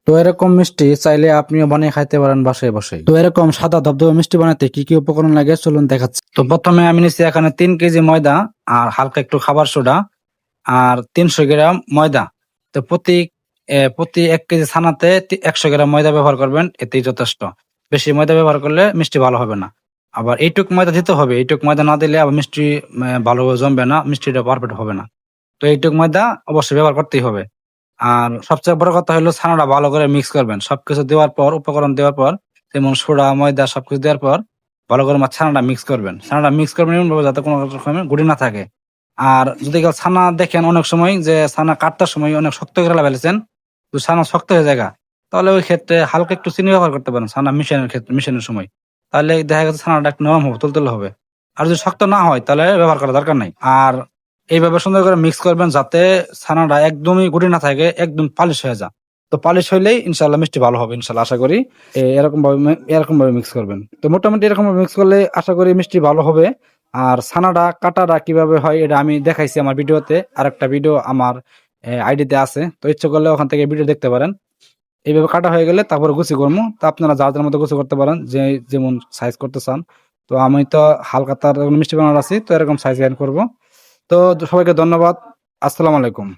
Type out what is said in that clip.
তো এরকম মিষ্টি চাইলে আপনিও বানিয়ে খাইতে পারেন বাসায় বসে। তো এরকম সাদা ধবধবে মিষ্টি বানাতে কি কি উপকরণ লাগে চলুন দেখাচ্ছি। তো প্রথমে আমি নিচ্ছি এখানে 3 কেজি ময়দা আর হালকা একটু খাবার সোডা আর 300 গ্রাম ময়দা। তো প্রতি 1 কেজি ছানাতে 100 গ্রাম ময়দা ব্যবহার করবেন, এতেই যথেষ্ট। বেশি ময়দা ব্যবহার করলে মিষ্টি ভালো হবে না। আবার এইটুক ময়দা দিতে হবে, এইটুক ময়দা না দিলে আবার মিষ্টি ভালোভাবে জমবে না, মিষ্টিটা পারফেক্ট হবে না। তো এইটুক ময়দা অবশ্যই ব্যবহার করতেই হবে। আর সবচেয়ে বড় কথা হলো ছানাটা ভালো করে মিক্স করবেন। সবকিছু দেওয়ার পর, উপকরণ দেওয়ার পর, যেমন সোডা, ময়দা সবকিছু দেওয়ার পর ভালো করে ছানাটা মিক্স করবেন। ছানাটা মিক্স করবেন এমনভাবে যাতে কোনো রকমের গুঁড়ি না থাকে। আর যদি কেউ ছানা দেখেন অনেক সময় যে ছানা কাটতার সময় অনেক শক্ত করে ফেলেছেন, তো ছানা শক্ত হয়ে যায়, তাহলে ওই ক্ষেত্রে হালকা একটু চিনি ব্যবহার করতে পারেন ছানা মিশানোর সময়। তাহলে দেখা গেছে ছানাটা একটু নরম হবে, তুলতুলে হবে। আর যদি শক্ত না হয় তাহলে ব্যবহার করার দরকার নাই। আর এইভাবে সুন্দর করে মিক্স করবেন যাতে ছানাটা একদমই গুঁড়ি না থাকে, একদম পালিশ হয়ে যায়। তো পালিশ হইলেই ইনশাল্লাহ মিষ্টি ভালো হবে, ইনশাল্লাহ আশা করি। এরকম ভাবে মিক্স করবেন। তো মোটামুটি এরকম ভাবে মিক্স করলে আশা করি মিষ্টি ভালো হবে। আর ছানাটা কাটাটা কিভাবে হয় এটা আমি দেখাইছি আমার ভিডিওতে, আর একটা ভিডিও আমার আইডিতে আছে, তো ইচ্ছে করলে ওখান থেকে ভিডিও দেখতে পারেন। এইভাবে কাটা হয়ে গেলে তারপরে গুছি করবো। তো আপনারা যার যার মতো গুছি করতে পারেন, যে যেমন সাইজ করতে চান। তো আমি তো হালকা তার মিষ্টি বানানোর আছি, তো এরকম সাইজ করবো। তো সবাইকে ধন্যবাদ। আসসালামু আলাইকুম।